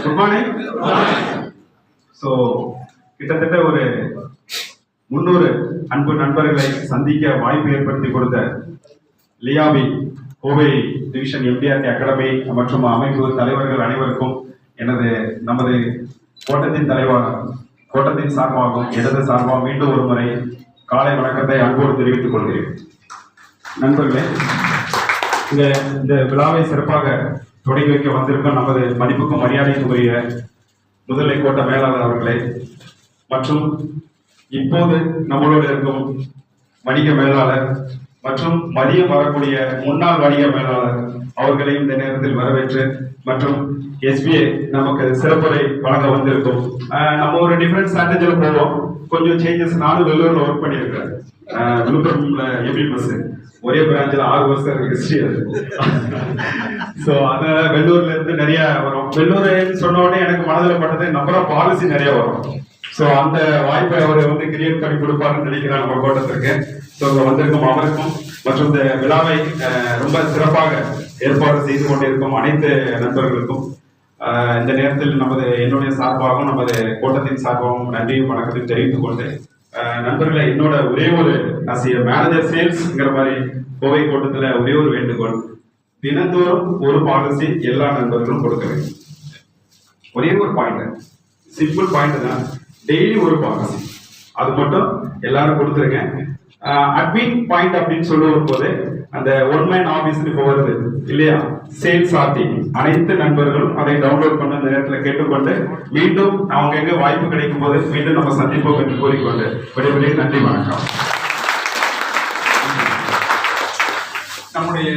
Good morning. So கிட்டத்தட்ட ஒரு 300 அன்பு நண்பர்களை சந்திக்க வாய்ப்பு ஏற்படுத்தி கொடுத்த லியாபி கோவை டிவிஷன் எம்டிஆர்டி அகாடமி மற்றும் அமைப்பு தலைவர்கள் அனைவருக்கும் நமது கோட்டத்தின் தலைவர் கோட்டத்தின் சார்பாகவும் இடது சார்பாக மீண்டும் ஒரு முறை காலை வணக்கத்தை அன்போடு தெரிவித்துக் கொள்கிறேன். நண்பர்களே, இந்த விழாவை சிறப்பாக தொடங்கி வைக்க வந்திருக்கும் நமது மதிப்புக்கும் மரியாதைக்கும் உரிய முதலை கோட்ட மேலாளர் அவர்களே மற்றும் இப்போது நம்மளோடு இருக்கும் வணிக மேலாளர் மற்றும் மதியம் வரக்கூடிய முன்னாள் வணிக மேலாளர் அவர்களையும் இந்த நேரத்தில் வரவேற்று மற்றும் எஸ்பிஐ நமக்கு சிறப்புரை வழங்க வந்திருக்கும். நம்ம ஒரு டிஃபரெண்ட் ஸ்ட்ராட்டஜியில் போவோம். கொஞ்சம் சேஞ்சஸ். நானும் வெள்ளூர்ல ஒர்க் பண்ணியிருக்கேன். விழுப்புரம்ல எபி பஸ் ஒரே பிரான்ச்சில் 6 வருஷம் ஹிஸ்டரி அது. ஸோ அதனால வெள்ளூர்ல இருந்து நிறைய வரும். வெள்ளூர்னு சொன்ன உடனே எனக்கு மனதில் பட்டது நம்பர் ஆஃப் பாலிசி நிறைய வரும். ஸோ அந்த வாய்ப்பை அவர் கிரியேட் பண்ணி கொடுப்பாருன்னு நினைக்கிறேன் நம்ம கோட்டத்திற்கு. ஸோ வந்திருக்கும் அவருக்கும் மற்றும் இந்த விழாவை ரொம்ப சிறப்பாக ஏற்பாடு செய்து கொண்டிருக்கும் அனைத்து நண்பர்களுக்கும் இந்த நேரத்தில் என்னுடைய சார்பாகவும் நமது கோட்டத்தின் சார்பாகவும் நன்றியும் வணக்கத்தையும் தெரிவித்துக் கொண்டு, நண்பர்களை என்னோட ஒரே ஒரு மேனேஜர் சேல்ஸ்ங்கிற மாதிரி கோவை கோட்டத்துல ஒரே ஒரு வேண்டுகோள், தினந்தோறும் ஒரு பாலிசி எல்லா நண்பர்களும் கொடுக்க வேண்டும். ஒரே ஒரு பாயிண்ட், சிம்பிள் பாயிண்ட் தான், டெய்லி ஒரு பாலிசி, அது மட்டும் எல்லாரும் கொடுத்துருங்க. அட்மின் பாயிண்ட் அப்படின்னு சொல்லுவோம் போது அந்த ஒன் மேன் ஆபீஸ் இப்போ வருது இல்லையா, சேல்ஸ் ஆர்டி, அனைத்து நண்பர்களும் அதை டவுன்லோட் பண்ண இந்த நேரத்தில் கேட்டுக்கொண்டு மீண்டும் அவங்க எங்க வாய்ப்பு கிடைக்கும் போது மீண்டும் நம்ம சந்திப்போம் என்று கூறிக்கொண்டு விடைபெறுகிறேன். நன்றி, வணக்கம். நம்முடைய